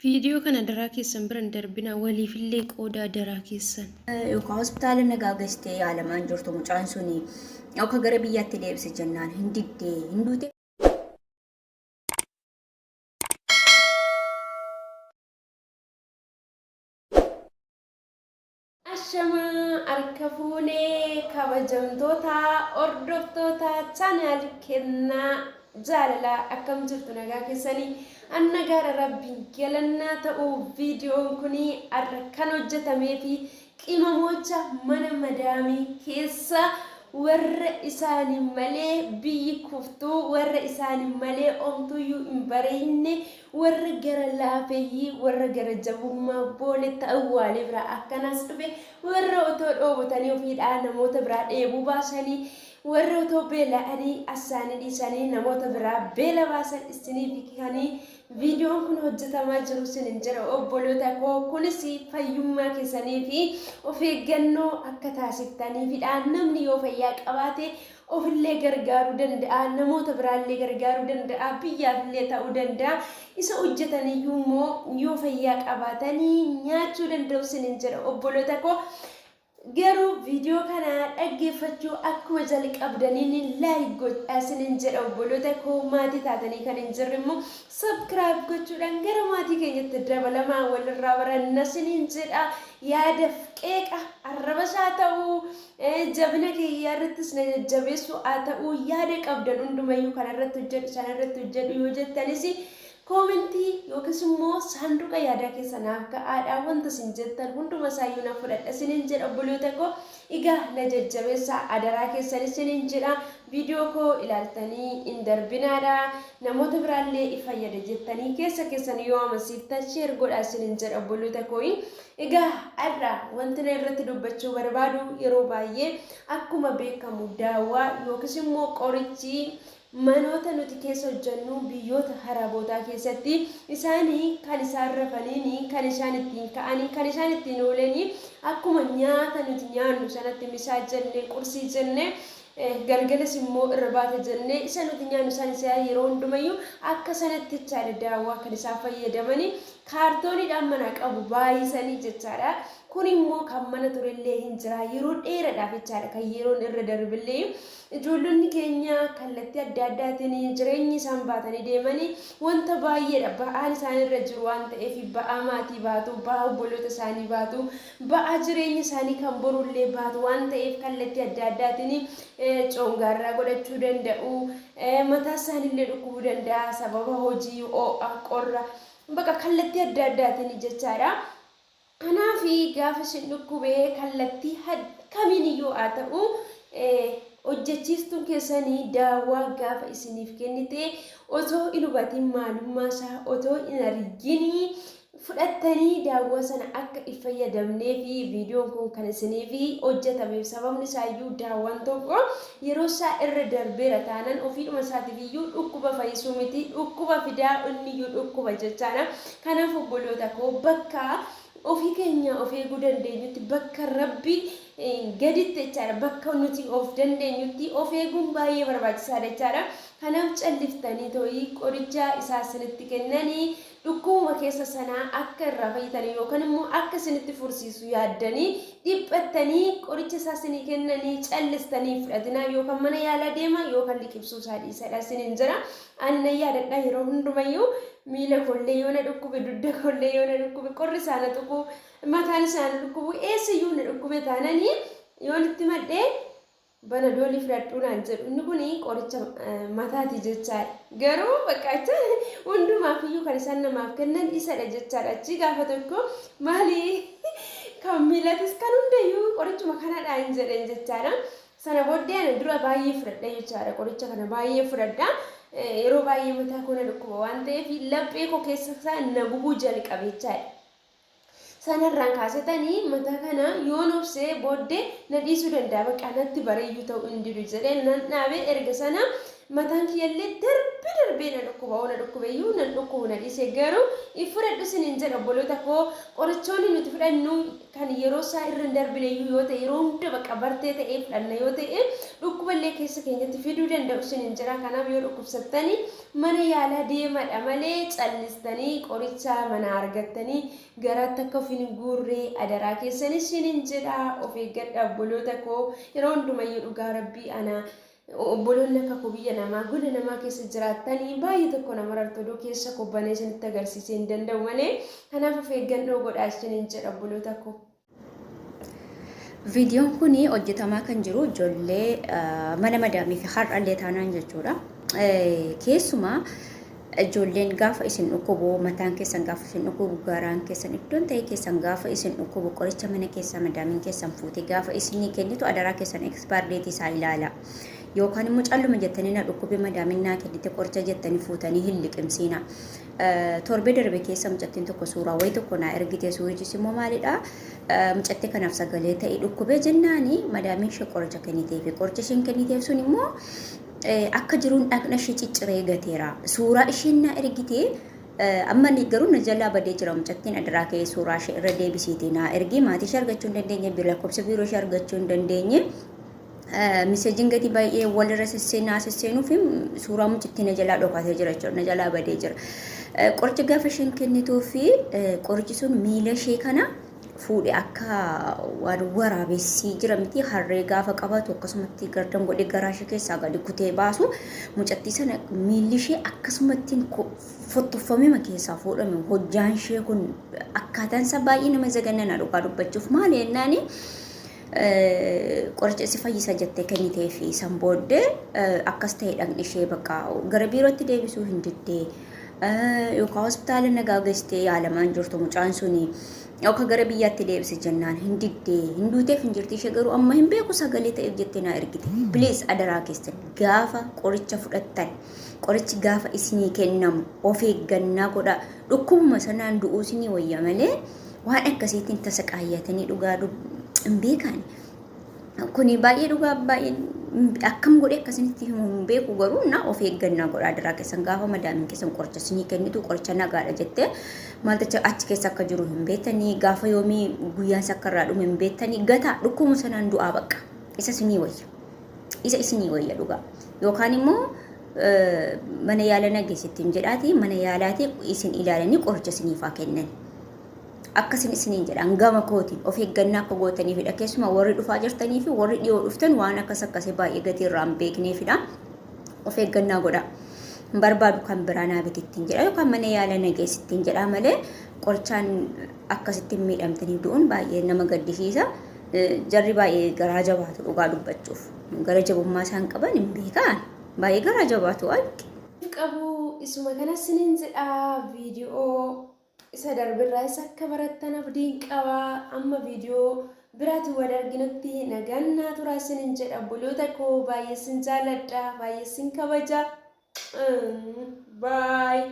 Viidiyoo kana daraa keessan biraan darbina waliifillee qoodaa daraa keessan. Yookaan hospitaala nagaa gastee yaalamaan jirtu mucaan suni akka gara biyyaatti deebise jennaan hin diddee hin duute. Ashamaa harka fuunee kabajamtoota hordoftoota chaanaal kennaa jaalalaa akkam jirtu nagaa keessanii anna gaara rabbiin galannaa ta'uu viidiyoon kuni har'a kan hojjetamee fi qimamocha mana madaamii keessa warra isaanii malee biyyi kuftuu warra isaanii malee omtuyyuu hin bareenne warra gara laafeeyyii warra gara jabummaa booletta awwaalee biraa akkanas dhufe warra otoo dhoobotanii ofiidhaa namoota biraa dheebuu baasanii warra otoo beela'anii asaanii dhiisanii namoota biraa beela baasan isiniif hiikanii viidiyoon kun hojjetamaa jiru sinin jedha obboloota koo kunis fayyummaa keessanii fi of eeggannoo akka taasiftaniifidha. Namni yoo fayyaa qabaate ofillee gargaaruu danda'a, namoota biraallee gargaaruu danda'a, biyyaafillee ta'uu danda'a. Isa hojjetaniyyuu immoo yoo fayyaa qabaatanii nyaachuu danda'u sinin jedha obboloota koo. Garuu viidiyoo kana dhaggeeffachuu akkuma jalqabdaniin laayik godhaa sinin jedha obboloota koo. Maatii taatanii kan hin jirre immoo sabskiraayib gochuudhaan gara maatii keenyatti dabalamaa walirraa baranna sinin jedha. Yaadaf qeeqa arrabashaa ta'uu jabina kiyyaa irrattis na jajjabeessu haa ta'uu yaada qabdan hundumayyuu kanarratti hojjedhu sanarratti hojjedhu yoo jettanis koomentii yookiis immoo saanduqa yaadaa keessa naaf ka'aadhaa wanta isin jettan hunduma isaayyuu na fudhadha sinin jedha obboloota koo. Egaa na jajjabeessaa adaraa keessan sinin jedha. Viidiyoo koo ilaaltanii hin darbinaadha. Namoota biraallee fayyada jettanii keessa keessan yoo amasiiftan sheer godhaa sinin jedha obboloota koo. Egaa har'a wanti na irratti dubbachuu barbaadu yeroo baay'ee akkuma beekamu daawwaa yookiis immoo qorichi manoota nuti keessa hojjennu biyyoota harabootaa keessatti isaanii kan isaan rafanii kan isaan ittiin ka'anii kan isaan ittiin oolanii akkuma nyaata nuti nyaannu sanatti misaa jennee qursii jennee galgalas immoo irbaata jennee isa nuti nyaannu isaa yeroo hundumayyuu akka sanatti jechaadha daawwaa kan isaan fayyadamanii kaartooniidhaan mana qabu baay'isanii jechaadha. Kun immoo kan mana turellee hin jira yeroo dheeraadhaaf jechaadha kan yeroon irra darbillee ijoollonni keenya kallattii adda addaatiin jireenyi isaan baatanii deemanii wanta baay'eedha ba'aan isaan irra jiru waan ta'eef ba'aa maatii baatu ba'aa obboloota isaanii baatu ba'aa jireenya isaanii kan borullee baatu waan ta'eef kallattii adda addaatiin coongaarraa godhachuu danda'u mataa isaaniillee dhukkubuu danda'a sababa hojii ho'a qorra bakka kallattii adda addaatiin jechaadha. Kanaafi gaafa isin dhukkubee kallattii kamiiniyyuu haa ta'u hojjechiistuun keessanii daawwaa gaafa isiniif kennite otoo hin hubatiin maalummaa isaa otoo hin argini fudhattanii daawwaa sana akka itti fayyadamnee fi viidiyoon kun kan isiniif hojjetameef sababni isaayyuu daawwaan tokko yeroo isaa irra darbeera taanaan ofiidhuma isaatiif iyyuu dhukkuba fayyisuu miti dhukkuba fidaa inniyyuu dhukkuba jechaadha. Kanaaf obboloota koo bakka ofii keenya of eeguu dandeenyutti bakka rabbi gaditti jechaadha bakka nuti of dandeenyutti of eeguun baay'ee barbaachisaadha jechaadha. Kanaaf calliftanii too'ii qoricha isaa isinitti kennanii dhukkubuma keessa sanaa akka irraa fayyitanii yookaan immoo akka isinitti fursiisu yaaddanii dhiphattanii qoricha isaa isinii kennanii callistanii fudhatinaa yookaan mana yaalaa deema yookaan liqimsuu isaa dhiisadha isiniin jira. Anna yaadadha yeroo hundumayyuu miila kollee yoo na dhukkube dudda kollee yoo na dhukkube qorri isaana tuqu mataan isaana dhukkubu eessayyuu na dhukkube taananii yoo itti madhee bana doolii fudhadhuu naan jedhu inni kun qoricha mataati jechaadha. Garuu bakka hundumaafiyyuu kan isaan namaaf kennan isadha jechaadha. Achi gaafa tokko maali kan miilatis kan hundayyuu qorichuma kanadha hin jedhan jechaadha. Sana booddee ana dura baay'ee fudhadha jechaadha qoricha kana baay'ee fudhadha. Yeroo baay'ee mataa koo na dhukkuba waan ta'eef laphee koo keessa isaa na gubuu jalqabe jechaadha. Sanarraan kaasetanii mataa kana yoo nobsee booddee na dhiisuu danda'a bakka natti bareeyyuu ta'u hin didu jedhee nan dhaabee erga sana mataan kiyyallee darbee na dhukkuba iyyuu na dhukkubu na dhiise garuu iffuradhu sinin jedha obboloota koo qorichoonni nuti fudhannu kan yeroo isaa irra hin darbine iyyuu yoo ta'e yeroo hunda bakka bartee ta'ee fudhanna yoo ta'e dhukkuballee keessa keenyatti fiduu danda'u sinin jedha kanaaf yoo dhukkubsattanii mana yaalaa deemadha malee callistanii qoricha mana argattanii garaatti akka of hin guurree adaraa keessanii sinin jedha of eeggadha obboloota koo yeroo hundumayyuu dhugaa rabbii ana obboloonni akka koo biyya namaa gola namaa keessa jiraatanii baay'ee tokko nama rartodoo keessa kobbanee isinitti agarsiisee hin danda'u malee kanaaf of eeggannoo godhaa isiniin jedha obboloota koo. Viidiyoon kun hojjetamaa kan jiru ijoollee mana madaamii fi har'allee taanaan jechuudha. Keessumaa ijoolleen gaafa isin dhukkubu mataan keessan gaafa isin dhukkubu garaan keessan iddoon ta'e keessan gaafa isin dhukkubu qoricha mana keessaa madaamiin keessan fuute gaafa isinii kennitu adaraa keessan ekspaardeetii isaa ilaala. Yookaan immoo calluma jettanii na dhukkubee madaamiin naa kennite qoricha jettanii fuutanii hin liqimsiina. Torbee darbe keessa mucattiin tokko suuraa wayii tokko naa ergite suurichis immoo maalidha? Mucattee kanaaf sagalee ta'e dhukkubee jennaani madaamiin ishee qoricha kenniteef qoricha isheen kenniteef sun immoo akka jiruun dhaqna ishee cicciree gateera. Suuraa isheen naa ergite amma ni garuu na jalaa badee jira mucattiin adaraa ka'ee suuraa ishee irra deebisiitee naa ergi maatii ishee argachuu hin dandeenye lakkoofsa biiroo ishee argachuu hin dandeenye. Miseejiin gadi baay'ee walirra sesseenuu fi suuraa mucattii na jalaa dhokatee jira jechuudha. Na jalaa badee jira. Qoricha gaafa isheen kennituu fi qorichi sun miila ishee kana fuudhee akka waan waraabessii jira miti harree gaafa qabatu akkasumatti gardan godhee garaa ishee keessaa gadi kutee baasu mucattii sana miilli ishee akkasumatti fottofamee keessaa fuudhame hojjaan ishee kun akkaataan isaa baay'ee nama zagannana dhugaa dubbachuuf maali jennaani qoricha si fayyisa jettee kennitee fi san booddee akkas ta'e dhaqni ishee bakka gara biirootti deebisuu hin diddee yookaan hospitaala nagaa geessitee yaalamaan jirtu mucaan suni yookaan gara biyyaatti deebise jennaan hin diddee hin duuteef hin jirti ishee garuu amma hin beeku sagalee ta'eef jettee naa ergite. Please adaraa keessan gaafa qoricha fudhattan qorichi gaafa isinii kennamu of eeggannaa godhaa dhukkubuma sanaan du'uu isinii wayya malee waan akkasiitiin tasa qaayyatanii dhugaa hin beekan. Kuni baay'ee dhugaa baay'ee akkam godhee akkasinitti hin beeku garuu na of eeggannaa godhaa adaraa keessan gaafa madaamiin keessan qoricha isinii kennitu qoricha nagaadha jettee maaltacha achi keessa akka jiru hin beektanii gaafa yoomii guyyaan sakkarraa dhume hin beektanii gataa dhukkubuma sanaan du'aa bakka isa isinii wayya isa isinii wayya dhugaa yookaan immoo mana yaala nageessittiin jedhaati mana yaalaati isin ilaalanii qoricha isiniifaa kennan. Akkasin isiniin jedhan gama kootiin of eeggannaa akka gootaniifidha. Keessumaa warri dhufaa jirtanii fi warri dhiyoo dhuftan waan akkasii baay'ee gatii irraa hin beekneefidha. Of eeggannaa godha. Hin barbaadu kan biraa naa bitittiin jedha yookaan mana yaala nageessittiin jedha malee qorichaan akkasittiin miidhamtanii du'uun baay'ee nama gaddisiisa. Jarri baay'ee garaa jabaatu dhugaa dubbachuuf. Gara jabummaa isaan qaban hin beekan. Baay'ee garaa jabaatu arge. Qabu isuma kanas siniin jedha viidiyoo isa darbirraa isa akka barattan abdiin qaba amma viidiyoo biraatti wal arginutti nagannaa turaa siniin jedha obboloota koo baay'ee sin jaalladha baay'ee sin kabaja. Bye.